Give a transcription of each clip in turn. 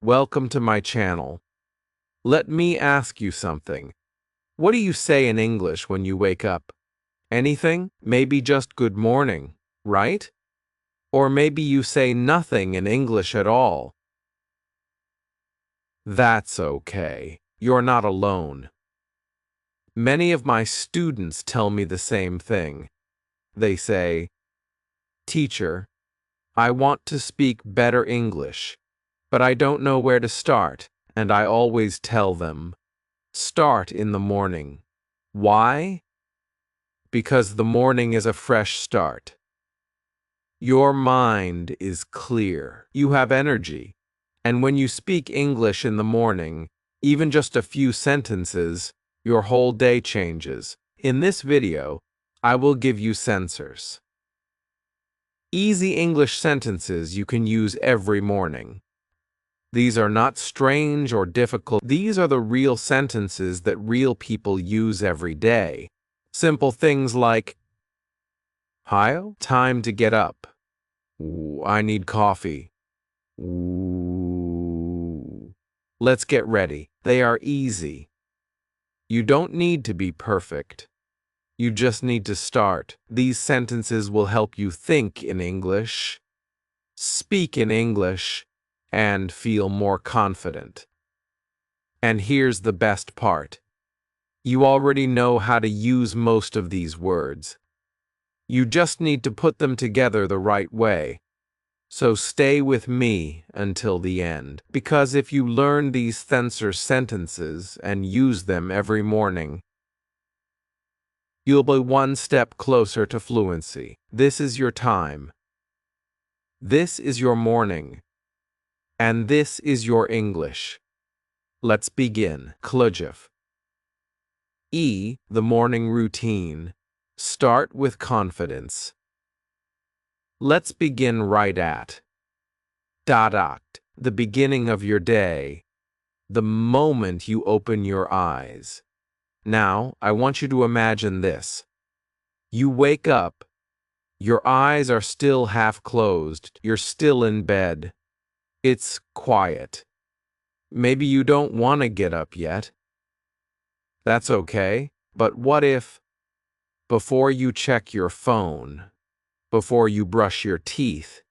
Welcome to my channel. Let me ask you something. What do you say in English when you wake up? Anything? Maybe just good morning, right? Or maybe you say nothing in English at all. That's okay. You're not alone. Many of my students tell me the same thing. They say, "Teacher, I want to speak better English, but I don't know where to start," and I always tell them, start in the morning. Why? Because the morning is a fresh start. Your mind is clear. You have energy. And when you speak English in the morning, even just a few sentences, your whole day changes. In this video, I will give you sensors. Easy English sentences you can use every morning. These are not strange or difficult. These are the real sentences that real people use every day. Simple things like, "Hi, time to get up." "Ooh, I need coffee." "Ooh, let's get ready." They are easy. You don't need to be perfect. You just need to start. These sentences will help you think in English, speak in English, and feel more confident. And here's the best part. You already know how to use most of these words. You just need to put them together the right way. So stay with me until the end, because if you learn these sensor sentences and use them every morning, you'll be one step closer to fluency. This is your time. This is your morning. And this is your English. Let's begin. Klujef. E. The morning routine. Start with confidence. Let's begin right at the beginning of your day, the moment you open your eyes. Now, I want you to imagine this. You wake up, your eyes are still half closed, you're still in bed. It's quiet. Maybe you don't want to get up yet. That's okay, but what if, before you check your phone, before you brush your teeth,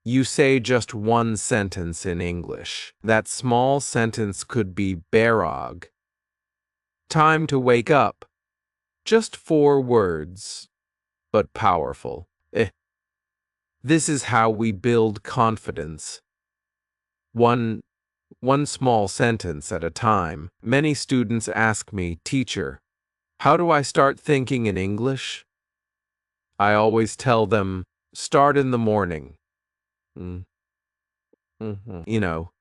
you say just one sentence in English? That small sentence could be Barog. Time to wake up. Just 4 words, but powerful. This is how we build confidence. One small sentence at a time. Many students ask me, "Teacher, how do I start thinking in English?" I always tell them, start in the morning. You know,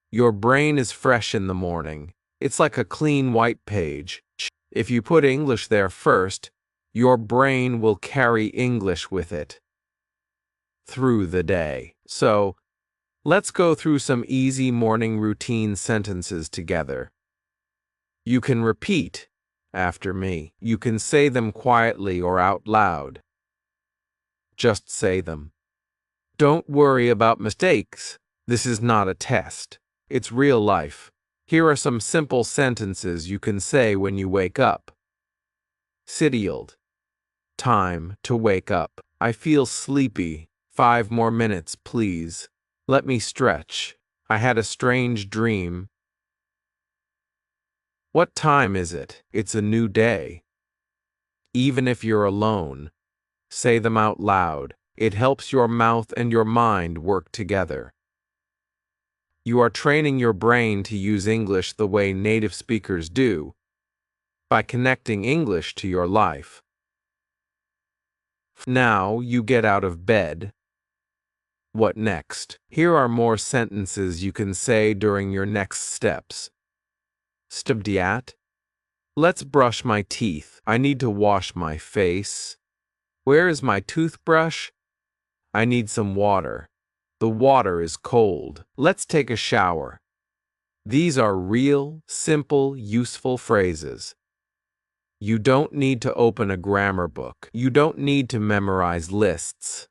your brain is fresh in the morning. It's like a clean white page. If you put English there first, your brain will carry English with it through the day. So, let's go through some easy morning routine sentences together. You can repeat after me. You can say them quietly or out loud. Just say them. Don't worry about mistakes. This is not a test. It's real life. Here are some simple sentences you can say when you wake up. Sittild. Time to wake up. I feel sleepy. 5 more minutes, please. Let me stretch. I had a strange dream. What time is it? It's a new day. Even if you're alone, say them out loud. It helps your mouth and your mind work together. You are training your brain to use English the way native speakers do, by connecting English to your life. Now you get out of bed. What next? Here are more sentences you can say during your next steps. Stabdiat. Let's brush my teeth. I need to wash my face. Where is my toothbrush? I need some water. The water is cold. Let's take a shower. These are real, simple, useful phrases. You don't need to open a grammar book. You don't need to memorize lists.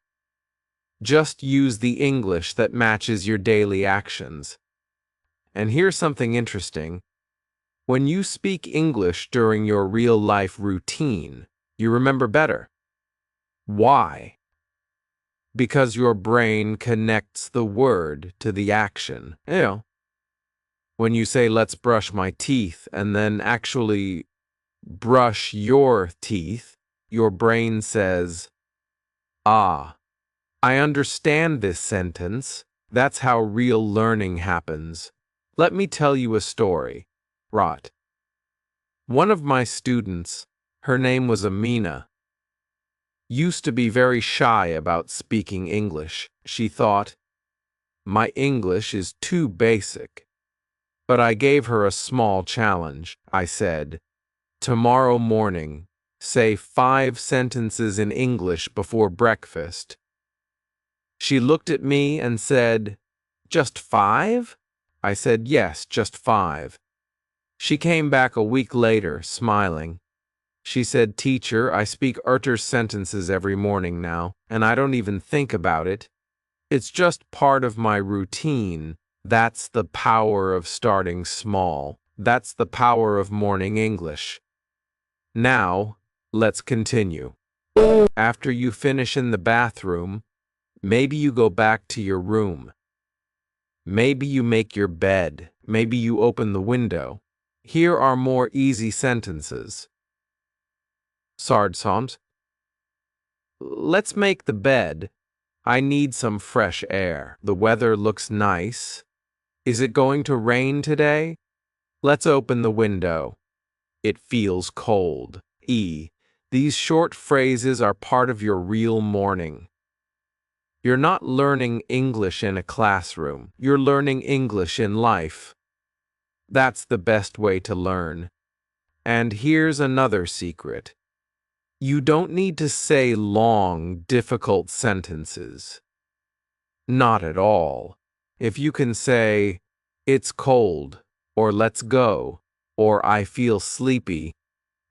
Just use the English that matches your daily actions. And here's something interesting. When you speak English during your real-life routine, you remember better. Why? Because your brain connects the word to the action. When you say, let's brush my teeth, and then actually brush your teeth, your brain says, ah, I understand this sentence. That's how real learning happens. Let me tell you a story. Rot. One of my students, her name was Amina, used to be very shy about speaking English. She thought, my English is too basic. But I gave her a small challenge. I said, tomorrow morning, say 5 sentences in English before breakfast. She looked at me and said, just 5? I said, yes, just 5. She came back a week later, smiling. She said, teacher, I speak sentences every morning now, and I don't even think about it. It's just part of my routine. That's the power of starting small. That's the power of morning English. Now, let's continue. After you finish in the bathroom, maybe you go back to your room. Maybe you make your bed. Maybe you open the window. Here are more easy sentences. Sardsons. Let's make the bed. I need some fresh air. The weather looks nice. Is it going to rain today? Let's open the window. It feels cold. These short phrases are part of your real morning. You're not learning English in a classroom. You're learning English in life. That's the best way to learn. And here's another secret. You don't need to say long, difficult sentences. Not at all. If you can say, it's cold, or let's go, or I feel sleepy,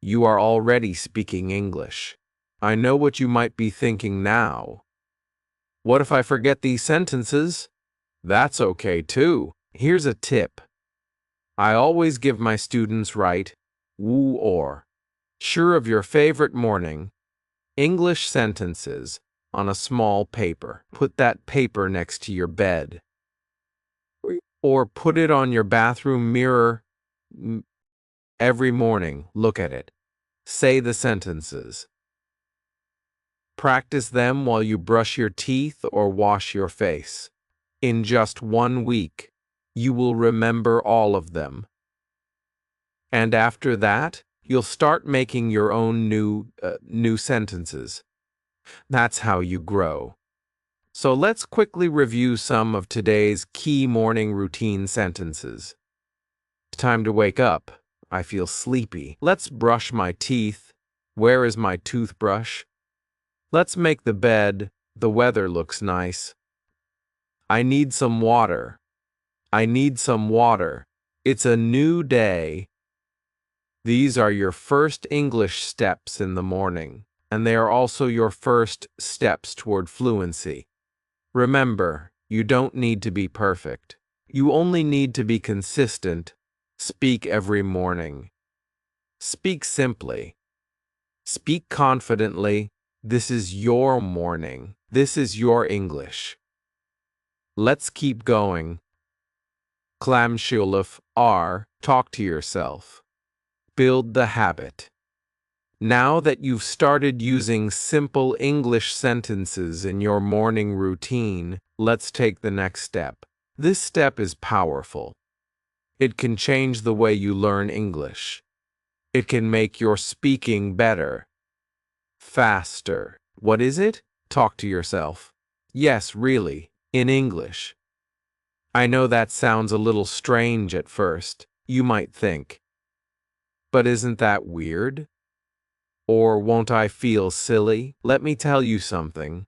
you are already speaking English. I know what you might be thinking now. What if I forget these sentences? That's okay too. Here's a tip. I always give my students write woo or sure of your favorite morning English sentences on a small paper. Put that paper next to your bed. Or put it on your bathroom mirror. Every morning, look at it. Say the sentences. Practice them while you brush your teeth or wash your face. In just 1 week, you will remember all of them. And after that, you'll start making your own new sentences. That's how you grow. So let's quickly review some of today's key morning routine sentences. Time to wake up. I feel sleepy. Let's brush my teeth. Where is my toothbrush? Let's make the bed. The weather looks nice. I need some water. I need some water. It's a new day. These are your first English steps in the morning, and they are also your first steps toward fluency. Remember, you don't need to be perfect. You only need to be consistent. Speak every morning. Speak simply. Speak confidently. This is your morning. This is your English. Let's keep going. Klamshulaf R. Talk to yourself. Build the habit. Now that you've started using simple English sentences in your morning routine, let's take the next step. This step is powerful. It can change the way you learn English. It can make your speaking better, faster. What is it? Talk to yourself. Yes, really, in English. I know that sounds a little strange at first, you might think. But isn't that weird? Or won't I feel silly? Let me tell you something.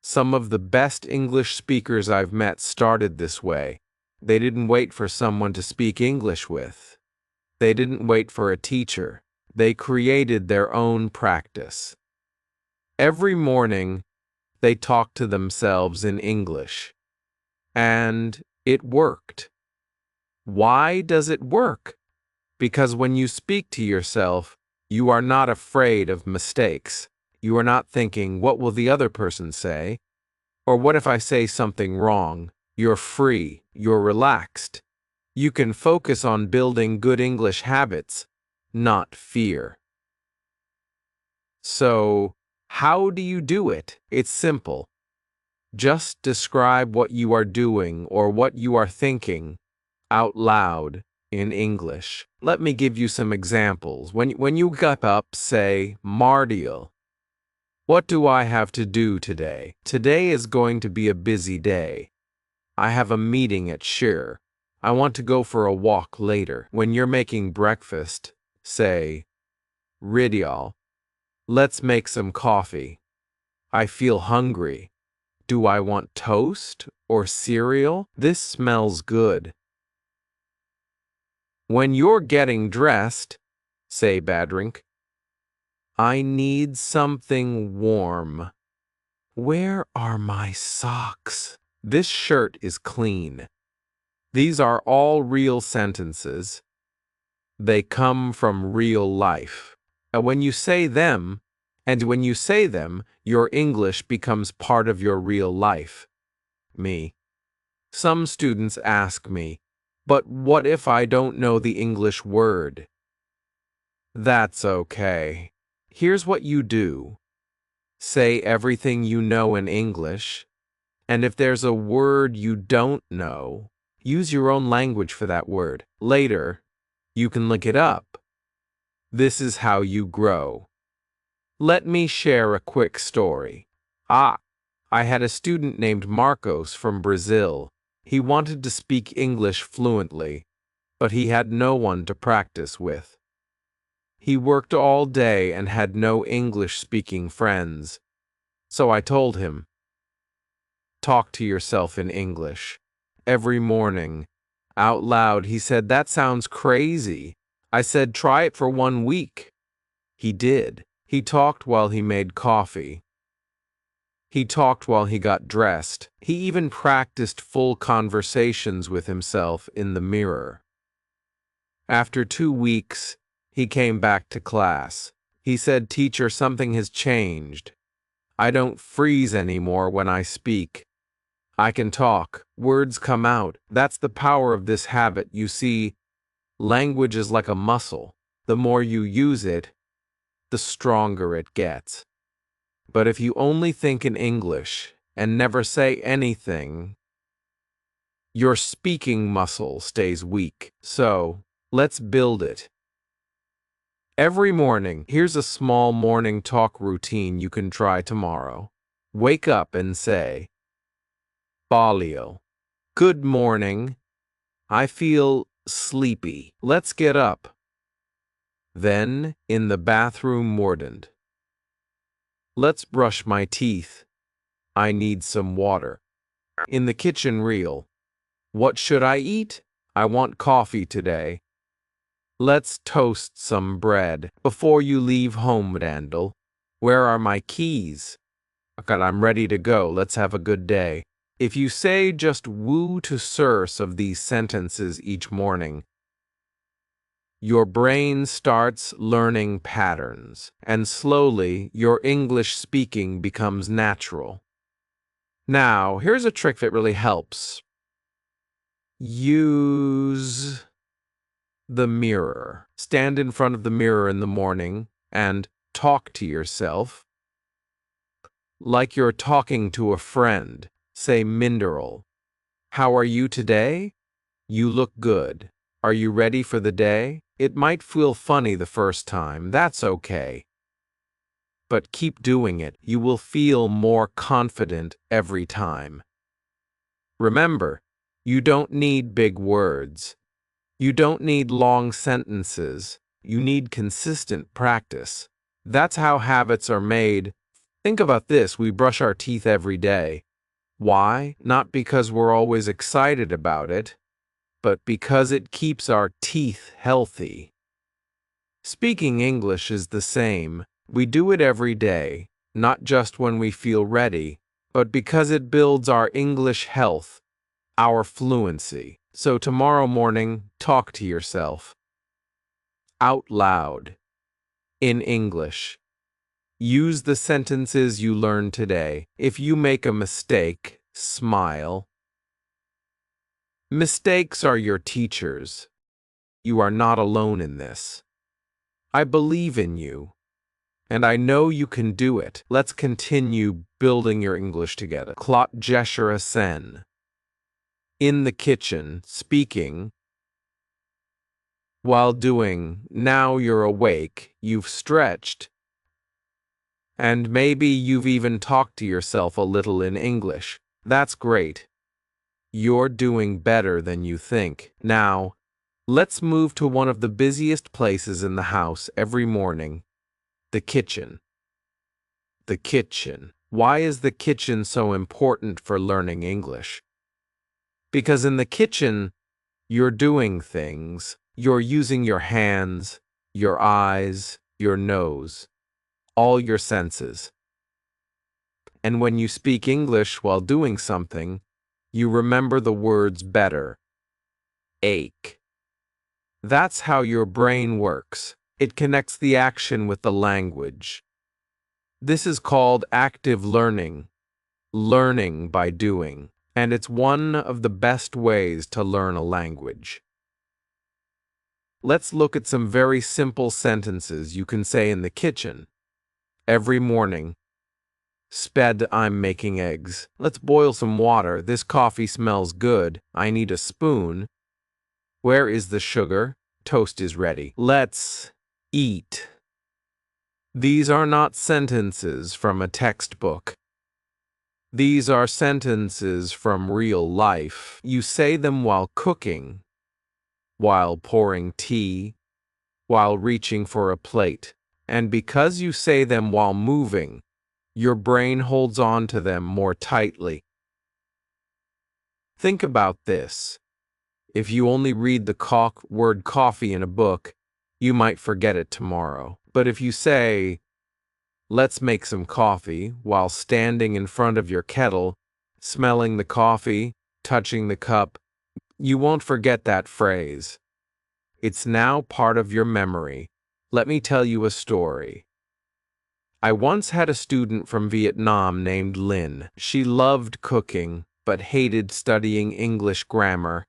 Some of the best English speakers I've met started this way. They didn't wait for someone to speak English with. They didn't wait for a teacher. They created their own practice. Every morning, they talked to themselves in English. And it worked. Why does it work? Because when you speak to yourself, you are not afraid of mistakes. You are not thinking, what will the other person say? Or what if I say something wrong? You're free. You're relaxed. You can focus on building good English habits, not fear. So, how do you do it? It's simple. Just describe what you are doing or what you are thinking out loud in English. Let me give you some examples. When you get up, say, Mardial. What do I have to do today? Today is going to be a busy day. I have a meeting at Sheer. I want to go for a walk later. When you're making breakfast, say, Ridial. Let's make some coffee. I feel hungry. Do I want toast or cereal? This smells good. When you're getting dressed, say Badrink, I need something warm. Where are my socks? This shirt is clean. These are all real sentences. They come from real life. When you say them, your English becomes part of your real life. Me. Some students ask me, but what if I don't know the English word? That's okay. Here's what you do. Say everything you know in English, and if there's a word you don't know, use your own language for that word. Later, you can look it up. This is how you grow. Let me share a quick story. I had a student named Marcos from Brazil. He wanted to speak English fluently, but he had no one to practice with. He worked all day and had no English-speaking friends. So I told him, talk to yourself in English. Every morning. Out loud, he said, that sounds crazy. I said, try it for 1 week. He did. He talked while he made coffee. He talked while he got dressed. He even practiced full conversations with himself in the mirror. After 2 weeks, he came back to class. He said, teacher, something has changed. I don't freeze anymore when I speak. I can talk. Words come out. That's the power of this habit. You see, language is like a muscle. The more you use it, the stronger it gets. But if you only think in English and never say anything, your speaking muscle stays weak. So, let's build it. Every morning, here's a small morning talk routine you can try tomorrow. Wake up and say, Balio. Good morning. I feel sleepy. Let's get up. Then, in the bathroom, mordant. Let's brush my teeth. I need some water. In the kitchen, reel. What should I eat? I want coffee today. Let's toast some bread. Before you leave home, Randall. Where are my keys? Okay, I'm ready to go. Let's have a good day. If you say just woo to source of these sentences each morning, your brain starts learning patterns, and slowly your English speaking becomes natural. Now, here's a trick that really helps. Use the mirror. Stand in front of the mirror in the morning and talk to yourself like you're talking to a friend. Say Minderal. How are you today? You look good. Are you ready for the day? It might feel funny the first time. That's okay. But keep doing it. You will feel more confident every time. Remember, you don't need big words. You don't need long sentences. You need consistent practice. That's how habits are made. Think about this. We brush our teeth every day. Why? Not because we're always excited about it, but because it keeps our teeth healthy. Speaking English is the same. We do it every day, not just when we feel ready, but because it builds our English health, our fluency. So tomorrow morning, talk to yourself out loud in English. Use the sentences you learned today. If you make a mistake, smile. Mistakes are your teachers. You are not alone in this. I believe in you, and I know you can do it. Let's continue building your English together. Klot Jeshara Sen. In the kitchen, speaking. While doing, now you're awake, you've stretched. And maybe you've even talked to yourself a little in English. That's great. You're doing better than you think. Now, let's move to one of the busiest places in the house every morning, the kitchen. The kitchen. Why is the kitchen so important for learning English? Because in the kitchen, you're doing things. You're using your hands, your eyes, your nose, all your senses. And when you speak English while doing something, you remember the words better. Ache. That's how your brain works. It connects the action with the language. This is called active learning, learning by doing, and it's one of the best ways to learn a language. Let's look at some very simple sentences you can say in the kitchen. Every morning. Sped, I'm making eggs. Let's boil some water. This coffee smells good. I need a spoon. Where is the sugar? Toast is ready. Let's eat. These are not sentences from a textbook. These are sentences from real life. You say them while cooking, while pouring tea, while reaching for a plate. And because you say them while moving, your brain holds on to them more tightly. Think about this. If you only read the word coffee in a book, you might forget it tomorrow. But if you say, let's make some coffee, while standing in front of your kettle, smelling the coffee, touching the cup, you won't forget that phrase. It's now part of your memory. Let me tell you a story. I once had a student from Vietnam named Lynn. She loved cooking, but hated studying English grammar.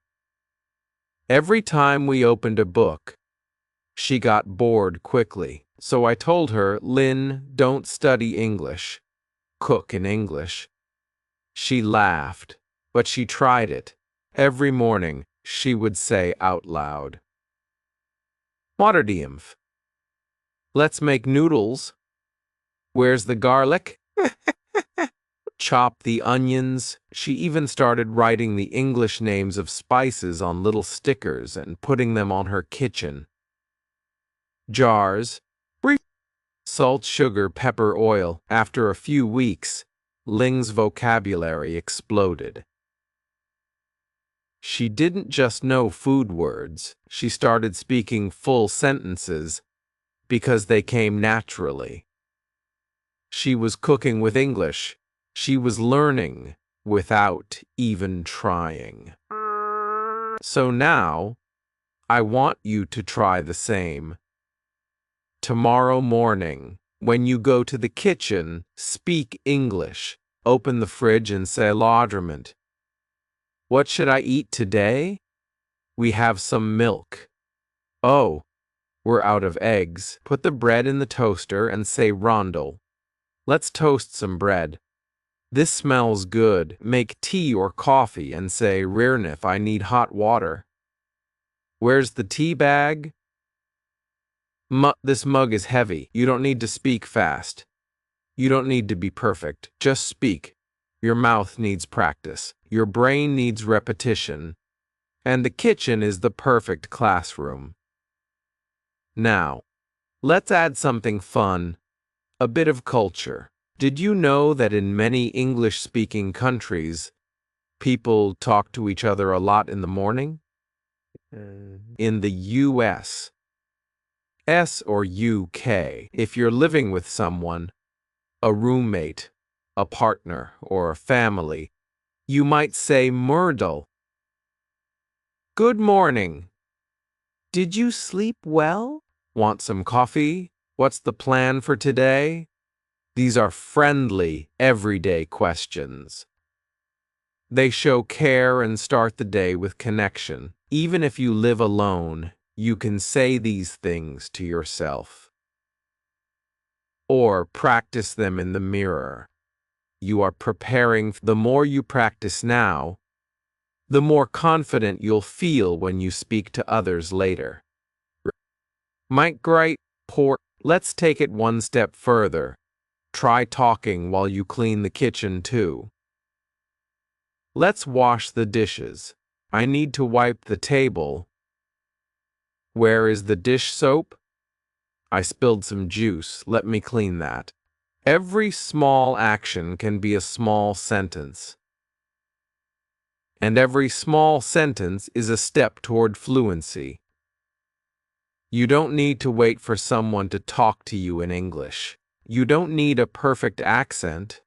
Every time we opened a book, she got bored quickly. So I told her, Lynn, don't study English. Cook in English. She laughed, but she tried it. Every morning, she would say out loud, Waterdiumf. Let's make noodles. Where's the garlic? Chop the onions. She even started writing the English names of spices on little stickers and putting them on her kitchen jars. Salt, sugar, pepper, oil. After a few weeks, Ling's vocabulary exploded. She didn't just know food words. She started speaking full sentences because they came naturally. She was cooking with English. She was learning without even trying. So now, I want you to try the same. Tomorrow morning, when you go to the kitchen, speak English. Open the fridge and say, Laundrement. What should I eat today? We have some milk. Oh, we're out of eggs. Put the bread in the toaster and say, Rondel. Let's toast some bread. This smells good. Make tea or coffee and say, Rirnif, I need hot water. Where's the tea bag? This mug is heavy. You don't need to speak fast. You don't need to be perfect. Just speak. Your mouth needs practice. Your brain needs repetition. And the kitchen is the perfect classroom. Now, let's add something fun, a bit of culture. Did you know that in many English-speaking countries, people talk to each other a lot in the morning? In the U.S. or UK, if you're living with someone, a roommate, a partner, or a family, you might say Myrtle. Good morning. Did you sleep well? Want some coffee? What's the plan for today? These are friendly, everyday questions. They show care and start the day with connection. Even if you live alone, you can say these things to yourself. Or practice them in the mirror. You are preparing. The more you practice now, the more confident you'll feel when you speak to others later. Mike, great, poor. Let's take it one step further. Try talking while you clean the kitchen too. Let's wash the dishes. I need to wipe the table. Where is the dish soap? I spilled some juice. Let me clean that. Every small action can be a small sentence. And every small sentence is a step toward fluency. You don't need to wait for someone to talk to you in English. You don't need a perfect accent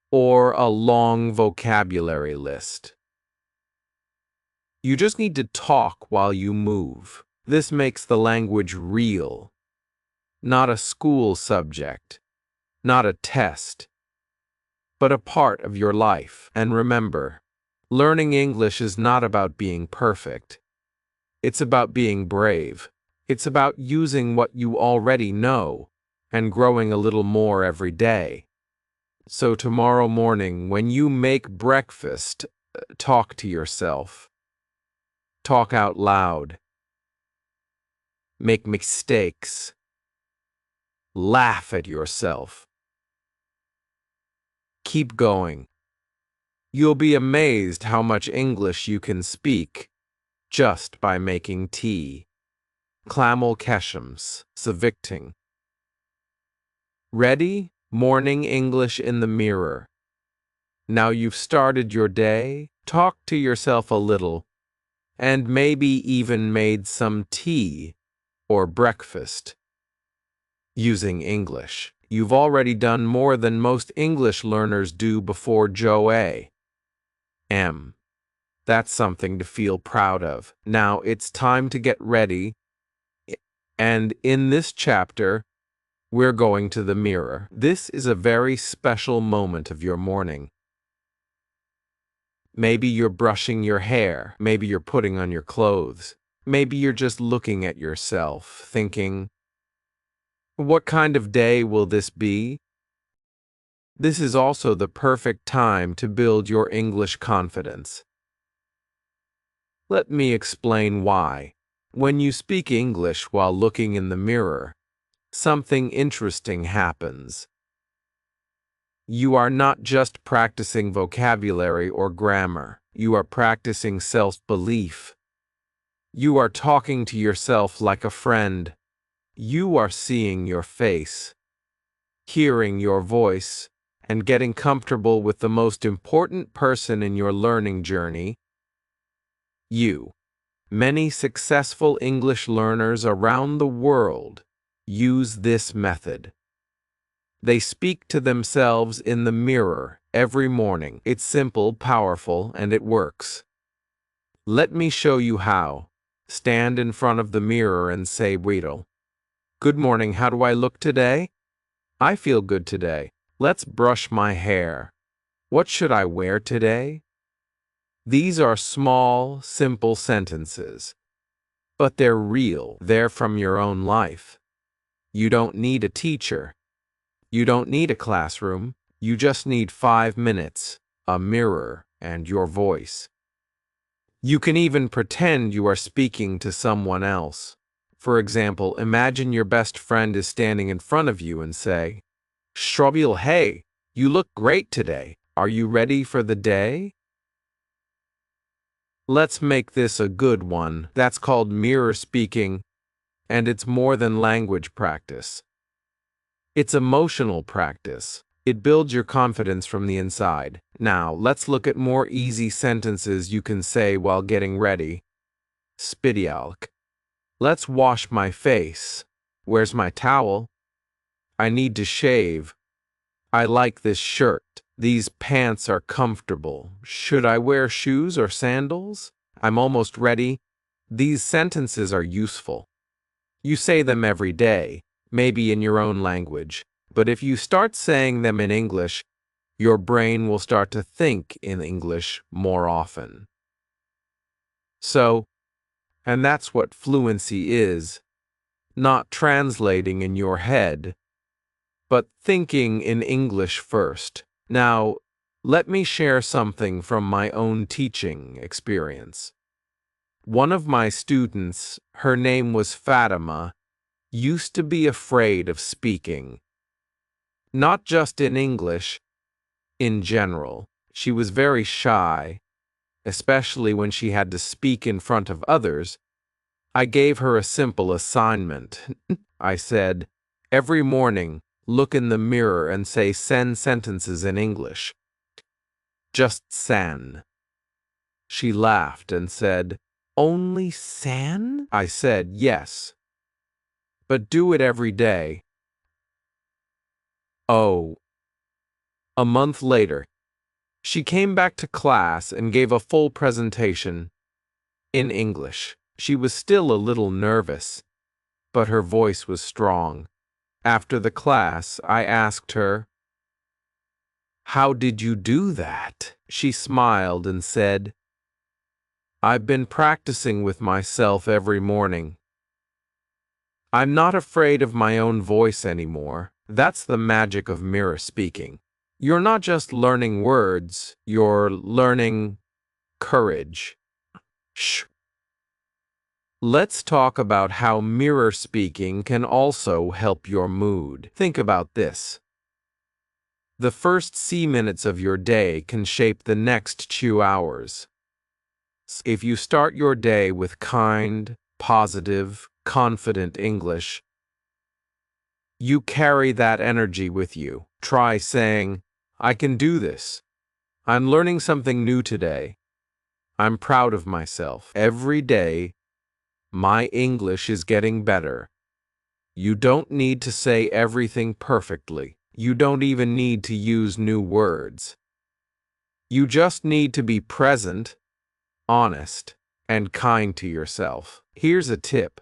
or a long vocabulary list. You just need to talk while you move. This makes the language real, not a school subject, not a test, but a part of your life. And remember, learning English is not about being perfect. It's about being brave. It's about using what you already know and growing a little more every day. So tomorrow morning, when you make breakfast, talk to yourself. Talk out loud. Make mistakes. Laugh at yourself. Keep going. You'll be amazed how much English you can speak just by making tea. Clamel Keshams, Savicting. Ready? Morning English in the mirror. Now you've started your day, talk to yourself a little, and maybe even made some tea or breakfast. Using English. You've already done more than most English learners do before Joe A. M. That's something to feel proud of. Now it's time to get ready. And in this chapter, we're going to the mirror. This is a very special moment of your morning. Maybe you're brushing your hair. Maybe you're putting on your clothes. Maybe you're just looking at yourself, thinking, what kind of day will this be? This is also the perfect time to build your English confidence. Let me explain why. When you speak English while looking in the mirror, something interesting happens. You are not just practicing vocabulary or grammar. You are practicing self-belief. You are talking to yourself like a friend. You are seeing your face, hearing your voice, and getting comfortable with the most important person in your learning journey, you. Many successful English learners around the world use this method. They speak to themselves in the mirror every morning. It's simple, powerful, and it works. Let me show you how. Stand in front of the mirror and say, Weedle. Good morning, how do I look today? I feel good today. Let's brush my hair. What should I wear today? These are small, simple sentences, but they're real. They're from your own life. You don't need a teacher. You don't need a classroom. You just need 5 minutes, a mirror, and your voice. You can even pretend you are speaking to someone else. For example, imagine your best friend is standing in front of you and say, Shrobil, hey, you look great today. Are you ready for the day? Let's make this a good one. That's called mirror speaking, and it's more than language practice. It's emotional practice. It builds your confidence from the inside. Now, let's look at more easy sentences you can say while getting ready. Spidialk. Let's wash my face. Where's my towel? I need to shave. I like this shirt. These pants are comfortable. Should I wear shoes or sandals? I'm almost ready. These sentences are useful. You say them every day, maybe in your own language, but if you start saying them in English, your brain will start to think in English more often. And that's what fluency is, not translating in your head, but thinking in English first. Now, let me share something from my own teaching experience. One of my students, her name was Fatima, used to be afraid of speaking. Not just in English, in general. She was very shy, especially when she had to speak in front of others. I gave her a simple assignment. I said, every morning, look in the mirror and say 10 sentences in English. Just 10. She laughed and said, only 10? I said, yes. But do it every day. Oh. A month later, she came back to class and gave a full presentation in English. She was still a little nervous, but her voice was strong. After the class, I asked her, how did you do that? She smiled and said, I've been practicing with myself every morning. I'm not afraid of my own voice anymore. That's the magic of mirror speaking. You're not just learning words, you're learning courage. Shh. Let's talk about how mirror speaking can also help your mood. Think about this. The first minutes of your day can shape the next 2 hours. If you start your day with kind, positive, confident English, you carry that energy with you. Try saying, I can do this. I'm learning something new today. I'm proud of myself. Every day, my English is getting better. You don't need to say everything perfectly. You don't even need to use new words. You just need to be present, honest, and kind to yourself. Here's a tip.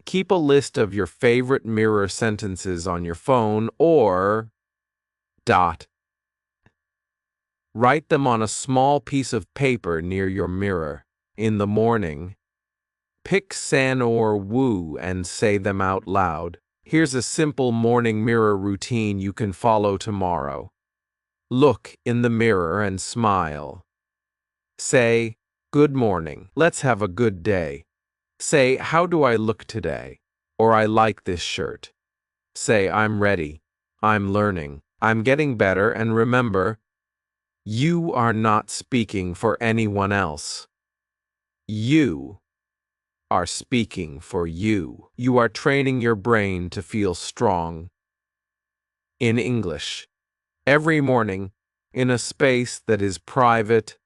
Keep a list of your favorite mirror sentences on your phone or write them on a small piece of paper near your mirror. In the morning, pick san or wu and say them out loud. Here's a simple morning mirror routine you can follow tomorrow. Look in the mirror and smile. Say, good morning. Let's have a good day. Say, how do I look today? Or I like this shirt. Say, I'm ready. I'm learning. I'm getting better, and remember, you are not speaking for anyone else. You are speaking for you. You are training your brain to feel strong. In English, every morning, in a space that is private,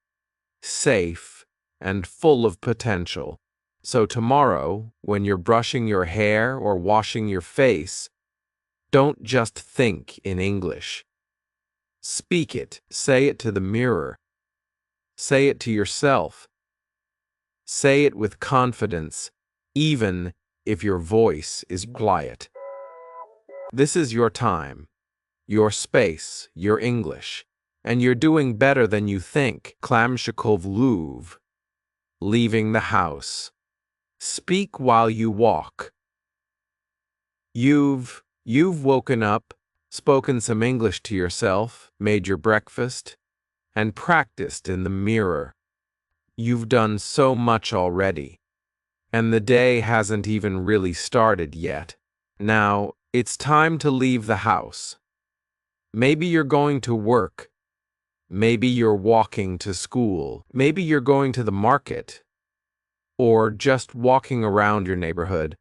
safe, and full of potential. So tomorrow, when you're brushing your hair or washing your face, don't just think in English. Speak it. Say it to the mirror. Say it to yourself. Say it with confidence, even if your voice is quiet. This is your time, your space, your English, and you're doing better than you think. Klamshikov Louvre. Leaving the house. Speak while you walk. You've woken up, spoken some English to yourself, made your breakfast, and practiced in the mirror. You've done so much already, and the day hasn't even really started yet. Now, it's time to leave the house. Maybe you're going to work. Maybe you're walking to school. Maybe you're going to the market, or just walking around your neighborhood.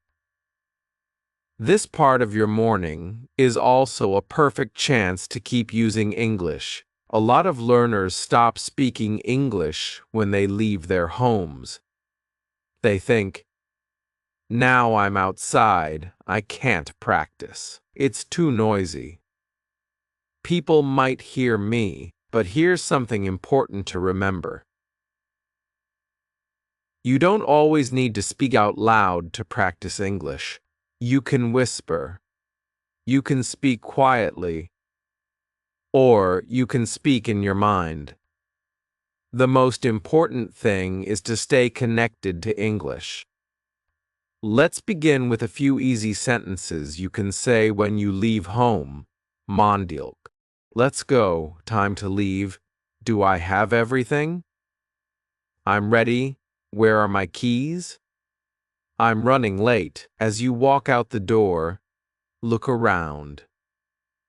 This part of your morning is also a perfect chance to keep using English. A lot of learners stop speaking English when they leave their homes. They think, now I'm outside, I can't practice. It's too noisy. People might hear me, but here's something important to remember. You don't always need to speak out loud to practice English. You can whisper. You can speak quietly. Or you can speak in your mind. The most important thing is to stay connected to English. Let's begin with a few easy sentences you can say when you leave home. Mondilk. Let's go. Time to leave. Do I have everything? I'm ready. Where are my keys? I'm running late. As you walk out the door, look around.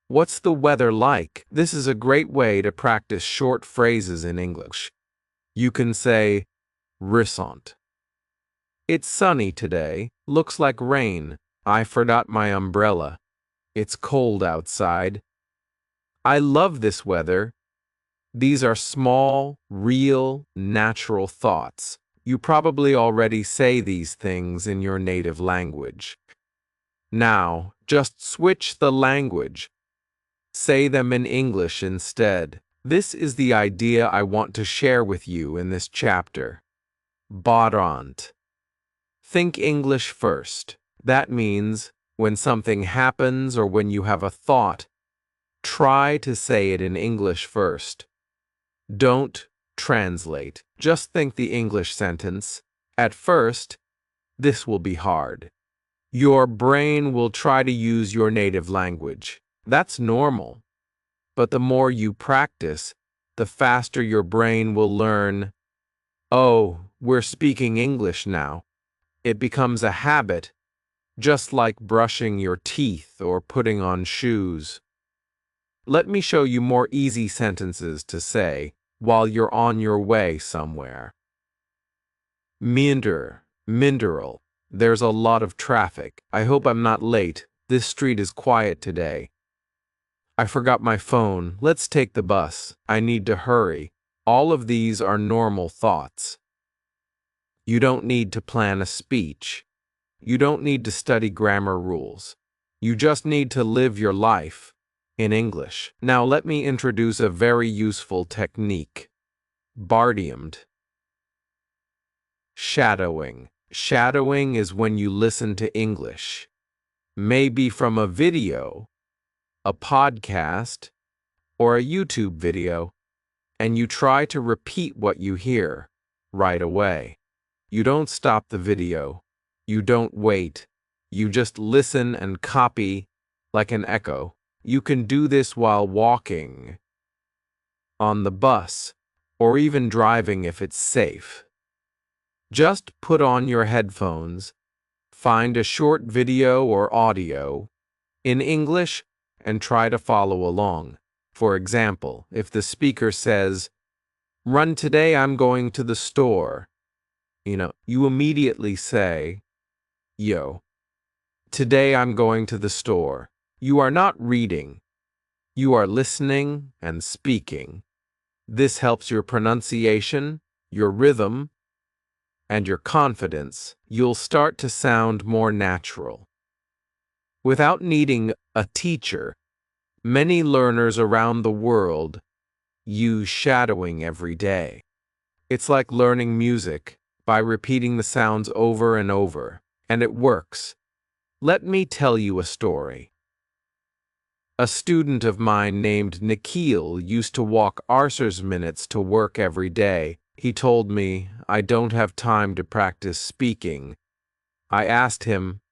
What's the weather like? This is a great way to practice short phrases in English. You can say, Rissant. It's sunny today. Looks like rain. I forgot my umbrella. It's cold outside. I love this weather. These are small, real, natural thoughts. You probably already say these things in your native language. Now, just switch the language. Say them in English instead. This is the idea I want to share with you in this chapter. Barant. Think English first. That means when something happens or when you have a thought, try to say it in English first. Don't translate. Just think the English sentence. At first, this will be hard. Your brain will try to use your native language. That's normal. But the more you practice, the faster your brain will learn, oh, we're speaking English now. It becomes a habit, just like brushing your teeth or putting on shoes. Let me show you more easy sentences to say while you're on your way somewhere. Mineral. There's a lot of traffic. I hope I'm not late. This street is quiet today. I forgot my phone. Let's take the bus. I need to hurry. All of these are normal thoughts. You don't need to plan a speech. You don't need to study grammar rules. You just need to live your life in English. Now let me introduce a very useful technique. Bardiamed. Shadowing. Shadowing is when you listen to English. Maybe from a video, a podcast, or a YouTube video, and you try to repeat what you hear right away. You don't stop the video. You don't wait. You just listen and copy like an echo. You can do this while walking, on the bus, or even driving if it's safe. Just put on your headphones, find a short video or audio in English, and try to follow along. For example, if the speaker says, "Run today, I'm going to the store," you immediately say, "Yo, today I'm going to the store." You are not reading. You are listening and speaking. This helps your pronunciation, your rhythm, and your confidence. You'll start to sound more natural. Without needing a teacher, many learners around the world use shadowing every day. It's like learning music by repeating the sounds over and over, and it works. Let me tell you a story. A student of mine named Nikhil used to walk Arcer's minutes to work every day. He told me, "I don't have time to practice speaking." I asked him,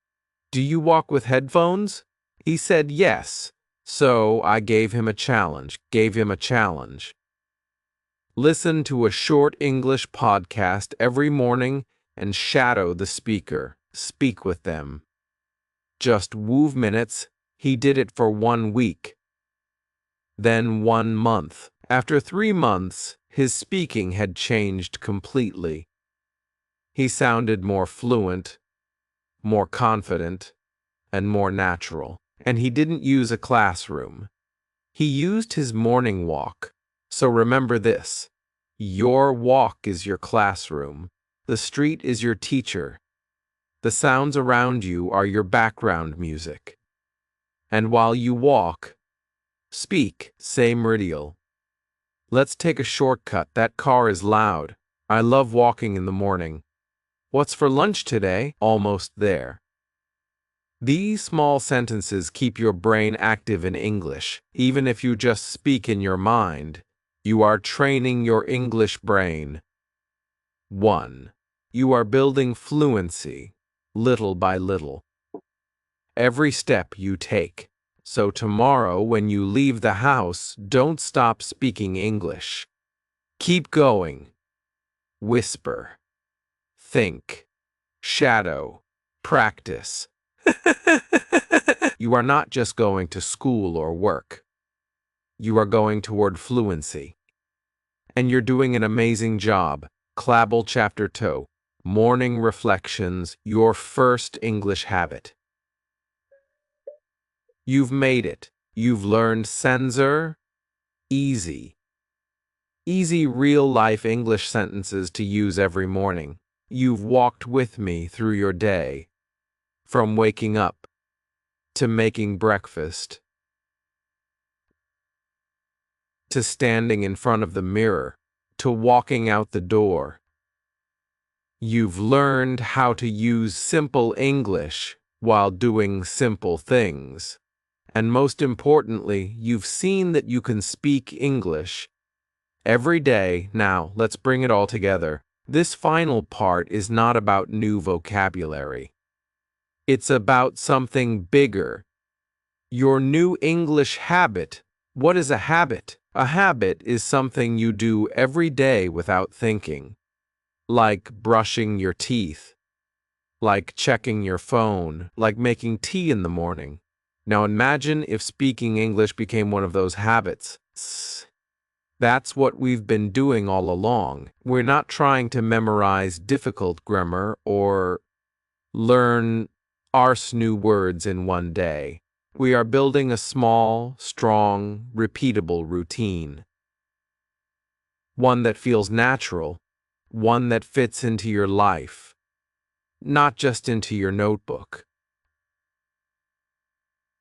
"Do you walk with headphones?" He said yes. So I gave him a challenge. Listen to a short English podcast every morning and shadow the speaker. Speak with them. Just woo minutes. He did it for 1 week. Then 1 month. After 3 months, his speaking had changed completely. He sounded more fluent, more confident, and more natural. And he didn't use a classroom. He used his morning walk. So remember this. Your walk is your classroom. The street is your teacher. The sounds around you are your background music. And while you walk, speak, say meridial. Let's take a shortcut. That car is loud. I love walking in the morning. What's for lunch today? Almost there. These small sentences keep your brain active in English. Even if you just speak in your mind, you are training your English brain. 1. You are building fluency, little by little. Every step you take. So tomorrow when you leave the house, don't stop speaking English. Keep going. Whisper. Think. Shadow. Practice. You are not just going to school or work. You are going toward fluency. And you're doing an amazing job. Clabble Chapter 2. Morning Reflections, your first English habit. You've made it. You've learned Sensor. Easy. Easy real-life English sentences to use every morning. You've walked with me through your day. From waking up to making breakfast to standing in front of the mirror to walking out the door. You've learned how to use simple English while doing simple things. And most importantly, you've seen that you can speak English every day. Now, let's bring it all together. This final part is not about new vocabulary. It's about something bigger. Your new English habit. What is a habit? A habit is something you do every day without thinking. Like brushing your teeth. Like checking your phone. Like making tea in the morning. Now imagine if speaking English became one of those habits. That's what we've been doing all along. We're not trying to memorize difficult grammar or learn new words in one day. We are building a small, strong, repeatable routine. One that feels natural, one that fits into your life, not just into your notebook.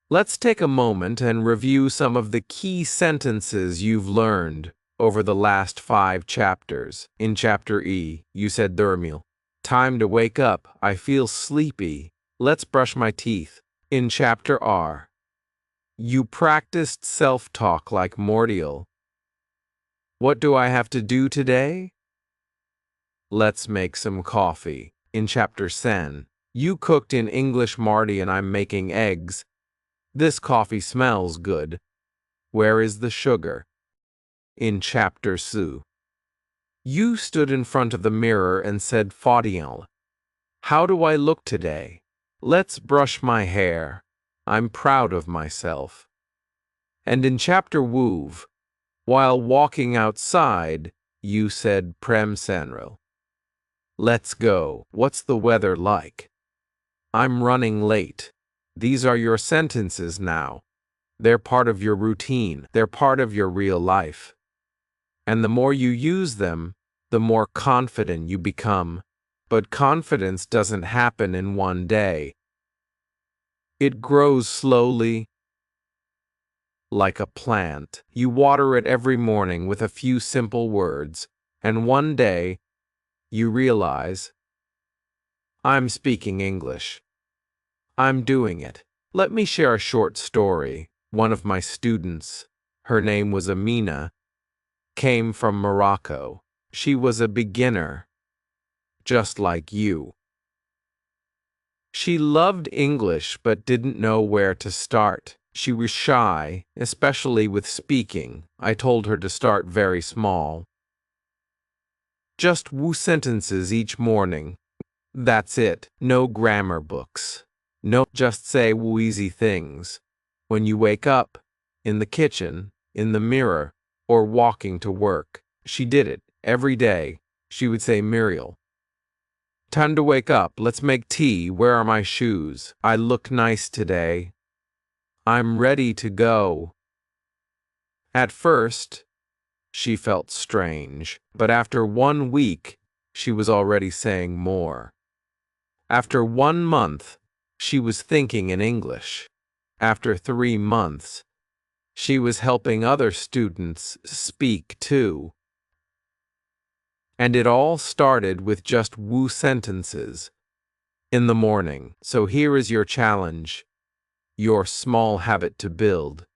Let's take a moment and review some of the key sentences you've learned over the last 5 chapters. In Chapter E, you said Durmil. Time to wake up, I feel sleepy. Let's brush my teeth. In Chapter R, you practiced self-talk like Mordial. What do I have to do today? Let's make some coffee. In Chapter Sen, you cooked in English Marty and I'm making eggs. This coffee smells good. Where is the sugar? In Chapter Su, you stood in front of the mirror and said Faudiel. How do I look today? Let's brush my hair. I'm proud of myself. And in Chapter Woov, while walking outside, you said Prem Senril. Let's go. What's the weather like? I'm running late. These are your sentences now. They're part of your routine. They're part of your real life. And the more you use them, the more confident you become. But confidence doesn't happen in one day. It grows slowly, like a plant. You water it every morning with a few simple words, and one day, you realize, I'm speaking English. I'm doing it. Let me share a short story. One of my students, her name was Amina, came from Morocco. She was a beginner, just like you. She loved English but didn't know where to start. She was shy, especially with speaking. I told her to start very small. Just woo sentences each morning. That's it. No grammar books. No, just say wheezy things. When you wake up, in the kitchen, in the mirror, or walking to work. She did it every day. She would say, Muriel, time to wake up. Let's make tea. Where are my shoes? I look nice today. I'm ready to go. At first, she felt strange, but after 1 week, she was already saying more. After 1 month, she was thinking in English. After 3 months, she was helping other students speak too. And it all started with just woo sentences in the morning. So here is your challenge, your small habit to build.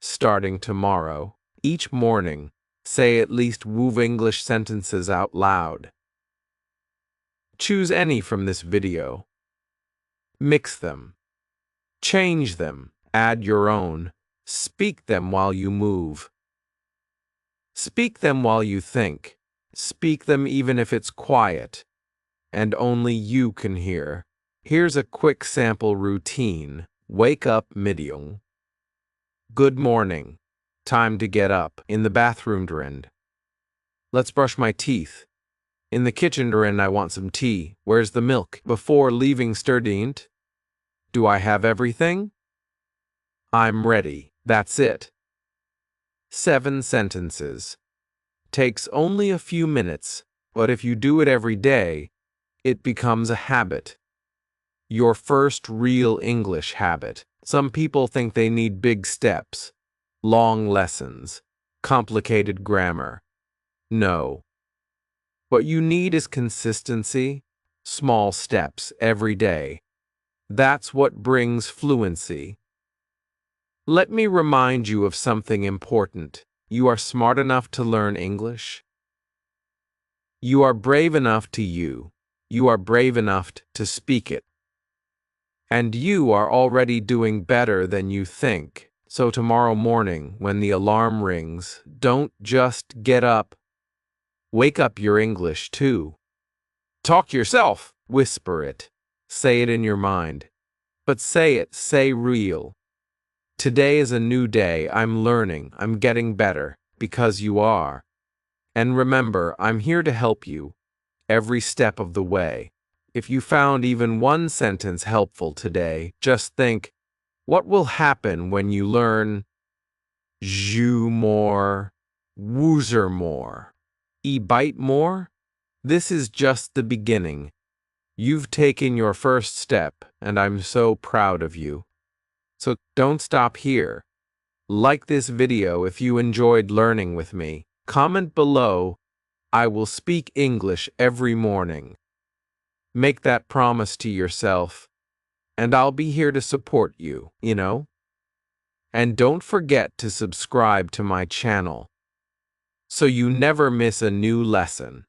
Starting tomorrow, each morning, say at least woo English sentences out loud. Choose any from this video. Mix them. Change them. Add your own. Speak them while you move. Speak them while you think. Speak them even if it's quiet and only you can hear. Here's a quick sample routine. Wake up medium. Good morning. Time to get up. In the bathroom drin. Let's brush my teeth. In the kitchen drin, I want some tea. Where's the milk? Before leaving sturdient. Do I have everything? I'm ready. That's it. 7 sentences. Takes only a few minutes, but if you do it every day, it becomes a habit. Your first real English habit. Some people think they need big steps, long lessons, complicated grammar. No. What you need is consistency, small steps every day. That's what brings fluency. Let me remind you of something important. You are smart enough to learn English. You are brave enough to you. You are brave enough to speak it. And you are already doing better than you think. So tomorrow morning, when the alarm rings, don't just get up. Wake up your English too. Talk yourself. Whisper it. Say it in your mind. But say it. Say real. Today is a new day. I'm learning. I'm getting better. Because you are. And remember, I'm here to help you. Every step of the way. If you found even one sentence helpful today, just think, what will happen when you learn "ju more, woozer more, bite more"? This is just the beginning. You've taken your first step, and I'm so proud of you. So don't stop here. Like this video if you enjoyed learning with me. Comment below. I will speak English every morning. Make that promise to yourself, and I'll be here to support you, And don't forget to subscribe to my channel, so you never miss a new lesson.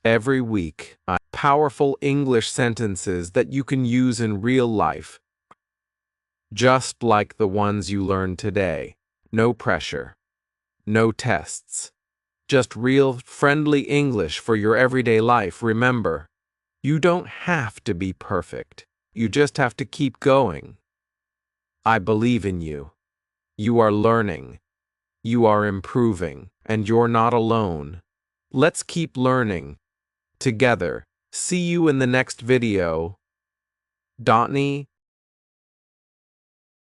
Every week, powerful English sentences that you can use in real life, just like the ones you learned today. No pressure, no tests, just real, friendly English for your everyday life. Remember, you don't have to be perfect. You just have to keep going. I believe in you. You are learning. You are improving. And you're not alone. Let's keep learning together. See you in the next video. Dotney.